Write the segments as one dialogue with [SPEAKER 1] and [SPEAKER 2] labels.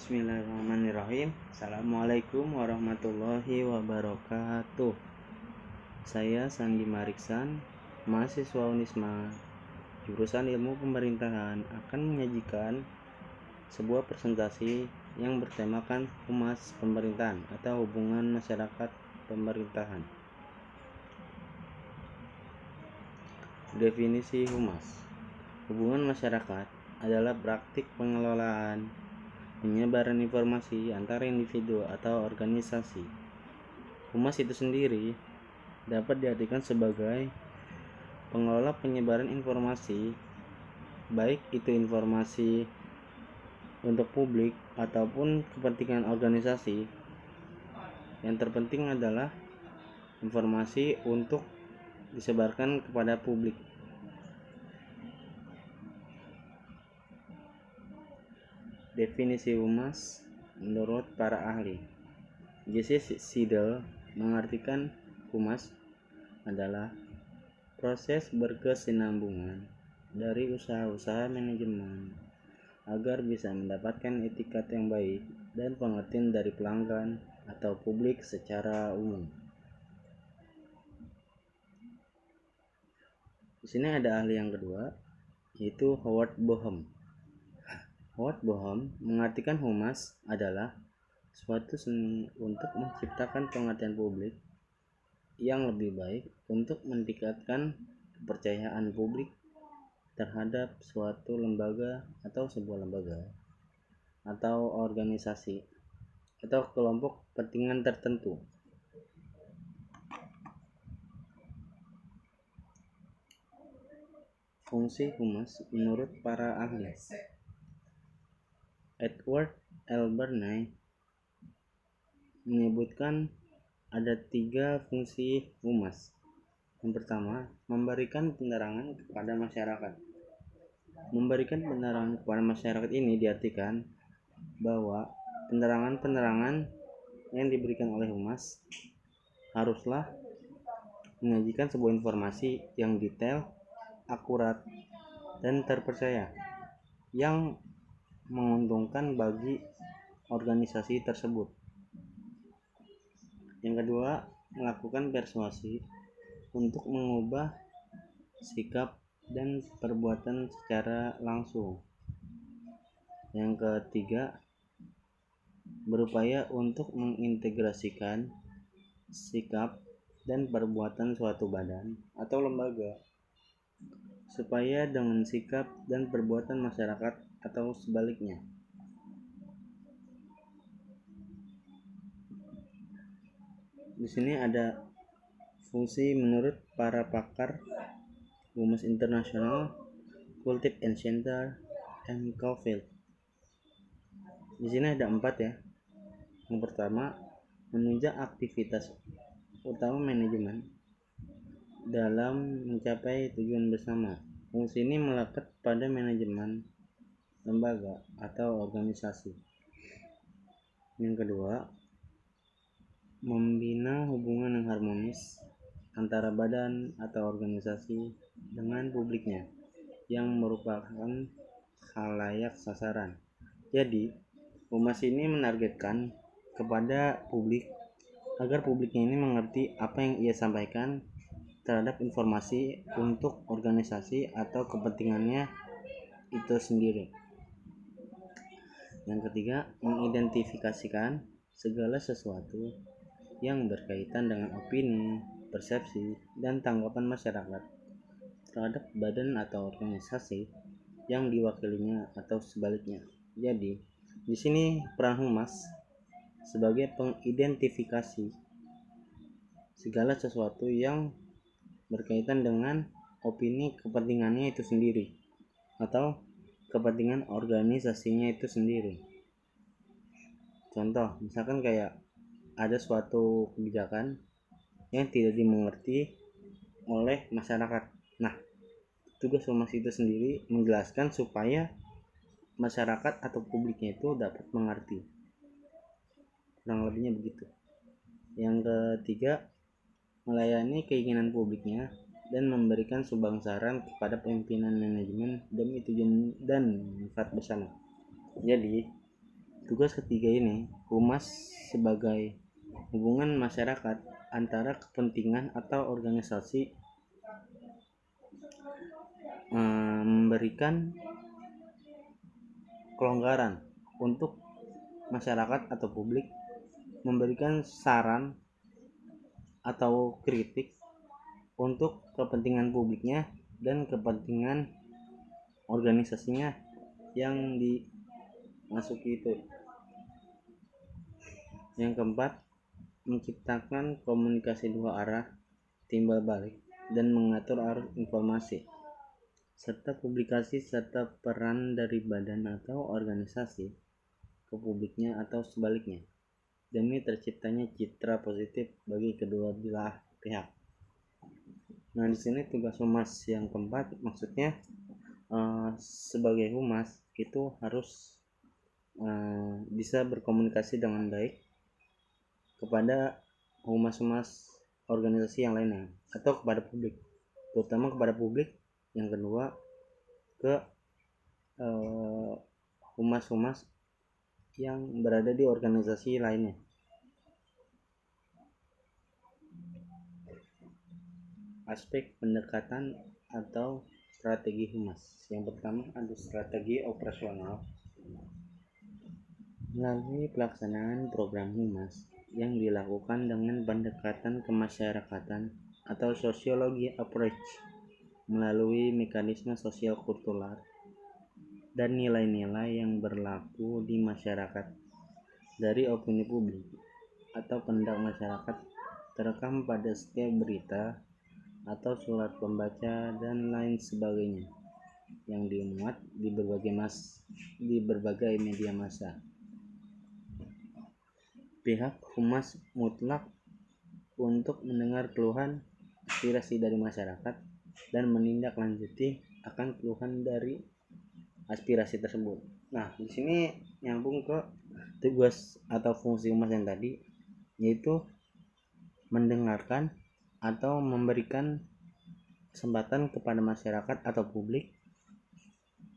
[SPEAKER 1] Bismillahirrahmanirrahim. Assalamualaikum warahmatullahi wabarakatuh. Saya Sandi Mariksan, mahasiswa Unisma, jurusan Ilmu Pemerintahan, akan menyajikan sebuah presentasi yang bertemakan Humas Pemerintahan atau Hubungan Masyarakat Pemerintahan. Definisi humas. Hubungan masyarakat adalah praktik pengelolaan penyebaran informasi antara individu atau organisasi. Humas itu sendiri dapat diartikan sebagai pengelola penyebaran informasi, baik itu informasi untuk publik ataupun kepentingan organisasi. Yang terpenting adalah informasi untuk disebarkan kepada publik. Definisi humas menurut para ahli. Jesse Siedel mengartikan humas adalah proses berkesinambungan dari usaha-usaha manajemen agar bisa mendapatkan etikat yang baik dan pengertian dari pelanggan atau publik secara umum. Di sini ada ahli yang kedua, yaitu Howard Boehm. Howard Boehm mengartikan humas adalah suatu seni untuk menciptakan pengertian publik yang lebih baik untuk meningkatkan kepercayaan publik terhadap suatu lembaga atau sebuah lembaga atau organisasi atau kelompok kepentingan tertentu. Fungsi humas menurut para ahli. Edward L. Bernay menyebutkan ada 3 fungsi humas. Yang pertama, memberikan penerangan kepada masyarakat. Memberikan penerangan kepada masyarakat ini diartikan bahwa penerangan-penerangan yang diberikan oleh humas haruslah menyajikan sebuah informasi yang detail, akurat, dan terpercaya yang menguntungkan bagi organisasi tersebut. Yang kedua, melakukan persuasi untuk mengubah sikap dan perbuatan secara langsung. Yang ketiga, berupaya untuk mengintegrasikan sikap dan perbuatan suatu badan atau lembaga supaya dengan sikap dan perbuatan masyarakat atau sebaliknya. Di sini ada fungsi menurut para pakar humas internasional, Kultip and Center, and Caulfield. Di sini ada 4 ya. Yang pertama, menunjang aktivitas utama manajemen dalam mencapai tujuan bersama. Fungsi ini melekat pada manajemen lembaga atau organisasi. Yang kedua, membina hubungan yang harmonis antara badan atau organisasi dengan publiknya yang merupakan khalayak sasaran. Jadi, humas ini menargetkan kepada publik agar publiknya ini mengerti apa yang ia sampaikan terhadap informasi untuk organisasi atau kepentingannya itu sendiri. Yang ketiga, mengidentifikasikan segala sesuatu yang berkaitan dengan opini, persepsi, dan tanggapan masyarakat terhadap badan atau organisasi yang diwakilinya atau sebaliknya. Jadi, di sini peran humas sebagai pengidentifikasi segala sesuatu yang berkaitan dengan opini kepentingannya itu sendiri atau kepentingan organisasinya itu sendiri. Contoh, misalkan kayak ada suatu kebijakan yang tidak dimengerti oleh masyarakat. Nah, tugas humas itu sendiri menjelaskan supaya masyarakat atau publiknya itu dapat mengerti. Kurang lebihnya begitu. Yang ketiga, melayani keinginan publiknya dan memberikan sumbangsaran kepada pimpinan manajemen demi tujuan dan manfaat bersama. Jadi, Tugas ketiga ini, humas sebagai hubungan masyarakat antara kepentingan atau organisasi, memberikan kelonggaran untuk masyarakat atau publik, memberikan saran atau kritik untuk kepentingan publiknya dan kepentingan organisasinya yang dimasuki itu. Yang keempat, menciptakan komunikasi dua arah, timbal balik, dan mengatur arus informasi serta publikasi serta peran dari badan atau organisasi ke publiknya atau sebaliknya demi terciptanya citra positif bagi kedua belah pihak. Nah, di sini tugas humas yang keempat maksudnya sebagai humas itu harus bisa berkomunikasi dengan baik kepada humas-humas organisasi yang lainnya atau kepada publik, terutama kepada publik. Yang kedua, ke humas-humas yang berada di organisasi lainnya. Aspek pendekatan atau strategi humas. Yang pertama ada strategi operasional. Melalui pelaksanaan program humas yang dilakukan dengan pendekatan kemasyarakatan atau sosiologi approach melalui mekanisme sosial kultural dan nilai-nilai yang berlaku di masyarakat dari opini publik atau kehendak masyarakat terekam pada setiap berita atau surat pembaca dan lain sebagainya yang dimuat di berbagai media massa. Pihak humas mutlak untuk mendengar keluhan aspirasi dari masyarakat dan menindaklanjuti akan keluhan dari aspirasi tersebut. Nah, di sini nyambung ke tugas atau fungsi humas yang tadi, yaitu mendengarkan atau memberikan kesempatan kepada masyarakat atau publik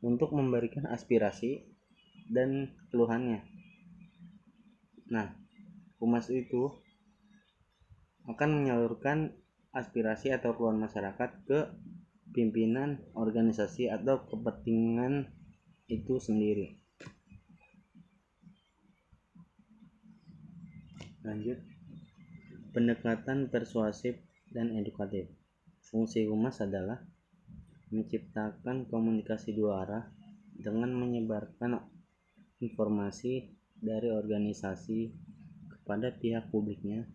[SPEAKER 1] untuk memberikan aspirasi dan keluhannya. Nah, humas itu akan menyalurkan aspirasi atau keluhan masyarakat ke pimpinan organisasi atau kepentingan itu sendiri. Lanjut, pendekatan persuasif dan edukatif. Fungsi humas adalah menciptakan komunikasi dua arah dengan menyebarkan informasi dari organisasi kepada pihak publiknya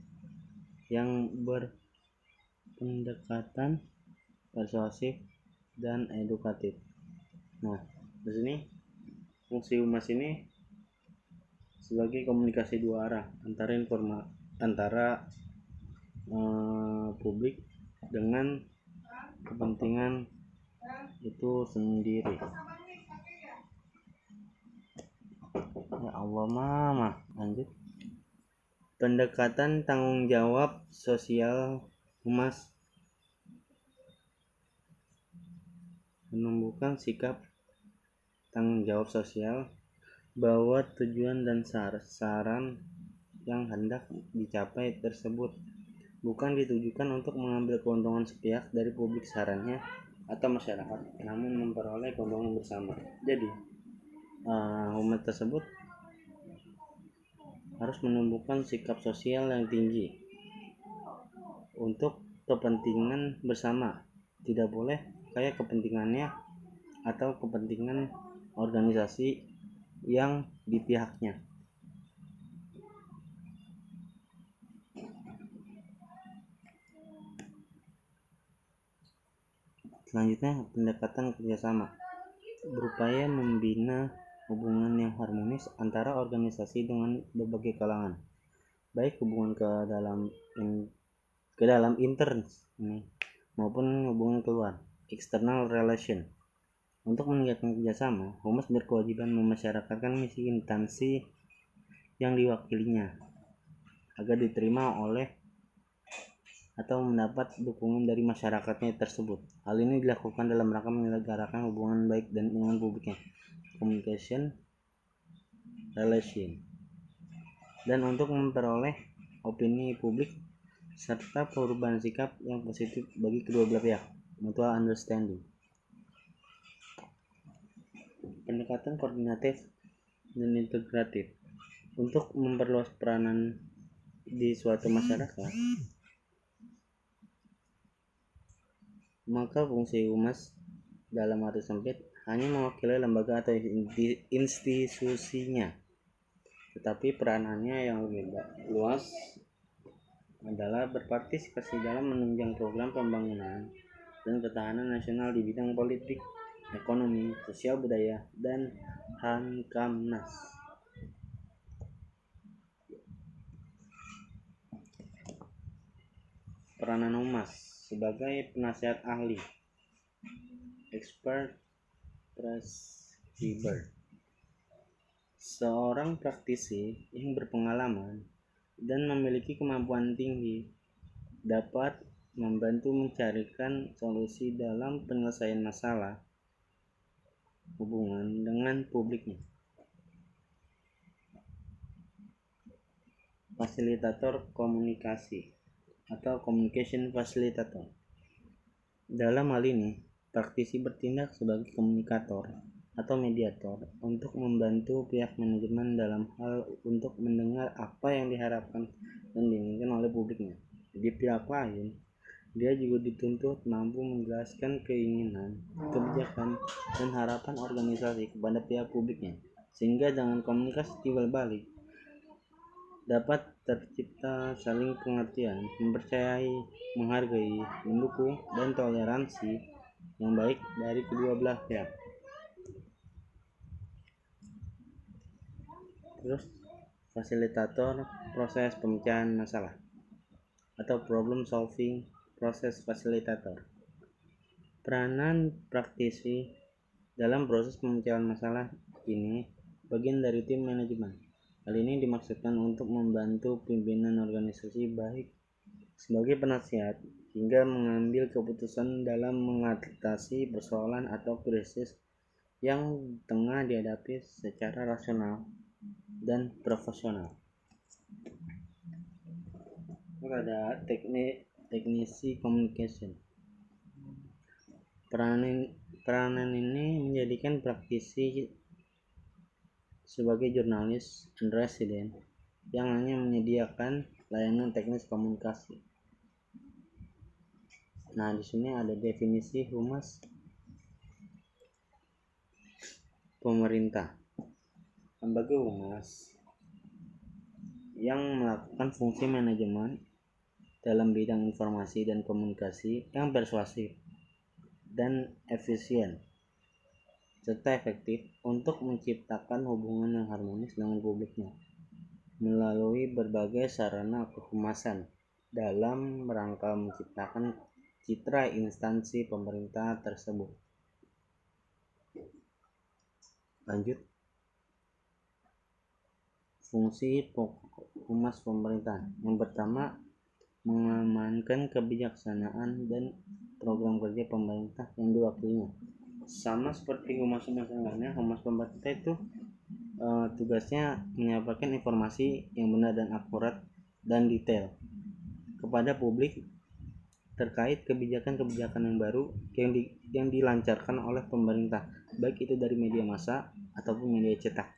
[SPEAKER 1] yang berpendekatan persuasif dan edukatif. Nah, di sini fungsi humas ini sebagai komunikasi dua arah antara publik dengan kepentingan itu sendiri. Ya Allah, mama. Lanjut, pendekatan tanggung jawab sosial humas menumbuhkan sikap tanggung jawab sosial bahwa tujuan dan saran yang hendak dicapai tersebut bukan ditujukan untuk mengambil keuntungan sepihak dari publik sarannya atau masyarakat, namun memperoleh keuntungan bersama. Jadi, humas tersebut harus menumbuhkan sikap sosial yang tinggi untuk kepentingan bersama. Tidak boleh kayak kepentingannya atau kepentingan organisasi yang di pihaknya. Selanjutnya, pendekatan kerjasama berupaya membina hubungan yang harmonis antara organisasi dengan berbagai kalangan, baik hubungan ke dalam intern maupun hubungan keluar, external relation. Untuk meningkatkan kerjasama, humas berkewajiban memasyarakatkan misi instansi yang diwakilinya agar diterima oleh atau mendapat dukungan dari masyarakatnya tersebut. Hal ini dilakukan dalam rangka menyelenggarakan hubungan baik dan dengan publiknya. Communication relation, dan untuk memperoleh opini publik serta perubahan sikap yang positif bagi kedua belah pihak. Mutual understanding. Pendekatan koordinatif dan integratif untuk memperluas peranan di suatu masyarakat, maka fungsi humas dalam arti sempit hanya mewakili lembaga atau institusinya, tetapi peranannya yang lebih luas adalah berpartisipasi dalam menunjang program pembangunan dan ketahanan nasional di bidang politik, ekonomi, sosial budaya, dan Hamkamnas. Peranan humas sebagai penasihat ahli, expert prescriber, seorang praktisi yang berpengalaman dan memiliki kemampuan tinggi dapat membantu mencarikan solusi dalam penyelesaian masalah hubungan dengan publiknya. Fasilitator komunikasi atau communication facilitator. Dalam hal ini, praktisi bertindak sebagai komunikator atau mediator untuk membantu pihak manajemen dalam hal untuk mendengar apa yang diharapkan dan diinginkan oleh publiknya. Di pihak lain, dia juga dituntut mampu menjelaskan keinginan, kebijakan, dan harapan organisasi kepada pihak publiknya, sehingga dengan komunikasi timbal balik dapat tercipta saling pengertian, mempercayai, menghargai, mendukung, dan toleransi yang baik dari kedua belah pihak. Terus, fasilitator proses pemecahan masalah atau problem solving proses fasilitator. Peranan praktisi dalam proses pemecahan masalah ini bagian dari tim manajemen. Hal ini dimaksudkan untuk membantu pimpinan organisasi baik sebagai penasihat hingga mengambil keputusan dalam mengatasi persoalan atau krisis yang tengah dihadapi secara rasional dan profesional. Ada teknisi communication. Peranan ini menjadikan praktisi sebagai jurnalis and resident yang hanya menyediakan layanan teknis komunikasi. Nah, di sini ada definisi humas pemerintah. Lembaga humas yang melakukan fungsi manajemen dalam bidang informasi dan komunikasi yang persuasif dan efisien serta efektif untuk menciptakan hubungan yang harmonis dengan publiknya melalui berbagai sarana kehumasan dalam rangka menciptakan citra instansi pemerintah tersebut. Lanjut, fungsi pokok humas pemerintahan. Yang pertama, mengamankan kebijaksanaan dan program kerja pemerintah yang diwakilinya. Sama seperti humas lainnya, humas pemerintah itu tugasnya menyampaikan informasi yang benar dan akurat dan detail kepada publik terkait kebijakan-kebijakan yang baru yang dilancarkan oleh pemerintah, baik itu dari media massa ataupun media cetak.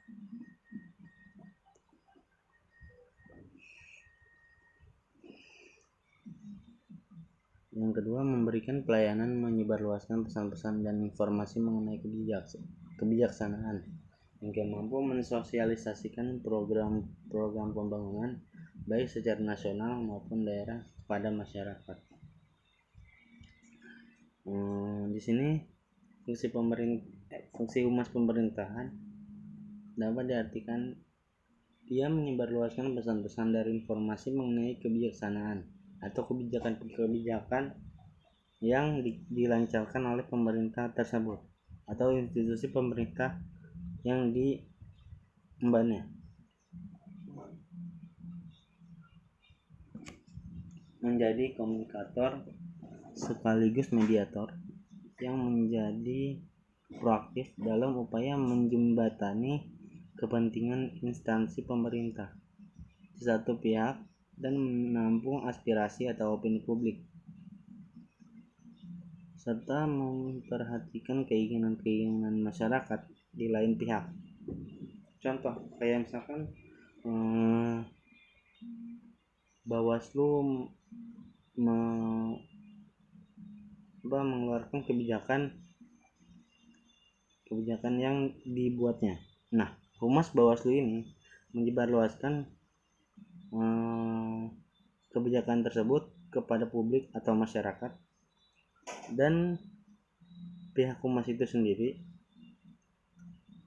[SPEAKER 1] Yang kedua, memberikan pelayanan menyebarluaskan pesan-pesan dan informasi mengenai kebijaksanaan hingga mampu mensosialisasikan program pembangunan baik secara nasional maupun daerah kepada masyarakat. Di sini fungsi humas pemerintahan dapat diartikan dia menyebarluaskan pesan-pesan dari informasi mengenai kebijaksanaan atau kebijakan yang dilancarkan oleh pemerintah tersebut atau institusi pemerintah yang diembannya. Menjadi komunikator sekaligus mediator yang menjadi proaktif dalam upaya menjembatani kepentingan instansi pemerintah di satu pihak dan menampung aspirasi atau opini publik, serta memperhatikan keinginan-keinginan masyarakat di lain pihak. Contoh kayak misalkan Bawaslu mengeluarkan kebijakan yang dibuatnya. Nah, Humas Bawaslu ini menyebarluaskan kebijakan tersebut kepada publik atau masyarakat, dan pihak humas itu sendiri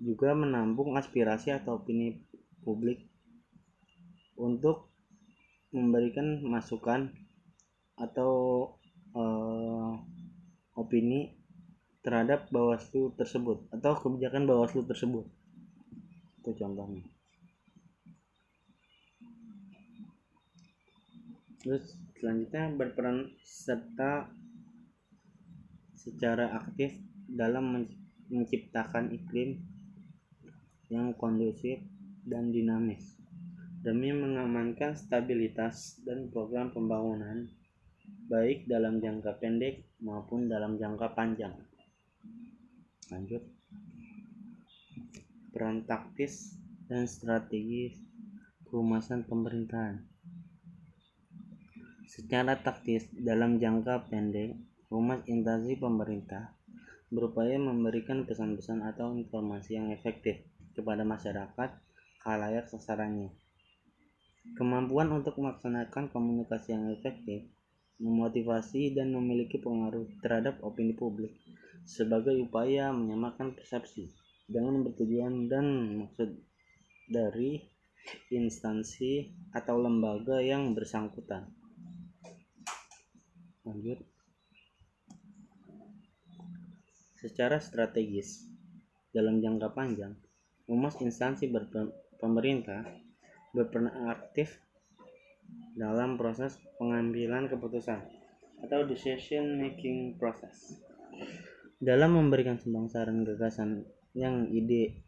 [SPEAKER 1] juga menampung aspirasi atau opini publik untuk memberikan masukan atau opini terhadap Bawaslu tersebut atau kebijakan Bawaslu tersebut. Itu contohnya. Terus selanjutnya berperan serta secara aktif dalam menciptakan iklim yang kondusif dan dinamis demi mengamankan stabilitas dan program pembangunan baik dalam jangka pendek maupun dalam jangka panjang. Lanjut, peran taktis dan strategis kehumasan pemerintahan. Secara taktis, dalam jangka pendek, humas instansi pemerintah berupaya memberikan pesan-pesan atau informasi yang efektif kepada masyarakat khalayak sasarannya. Kemampuan untuk melaksanakan komunikasi yang efektif, memotivasi dan memiliki pengaruh terhadap opini publik sebagai upaya menyamakan persepsi dengan bertujuan dan maksud dari instansi atau lembaga yang bersangkutan. Lanjut, secara strategis dalam jangka panjang, humas instansi pemerintah berperan aktif dalam proses pengambilan keputusan atau decision making process, dalam memberikan sumbang saran gagasan yang ide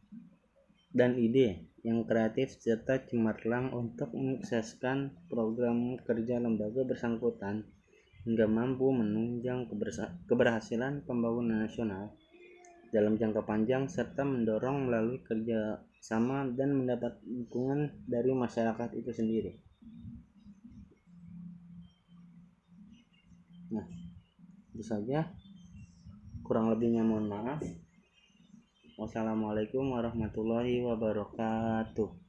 [SPEAKER 1] yang kreatif serta cemerlang untuk menyukseskan program kerja lembaga bersangkutan hingga mampu menunjang keberhasilan pembangunan nasional dalam jangka panjang serta mendorong melalui kerja sama dan mendapat dukungan dari masyarakat itu sendiri. Nah, itu saja. Kurang lebihnya mohon maaf. Wassalamualaikum warahmatullahi wabarakatuh.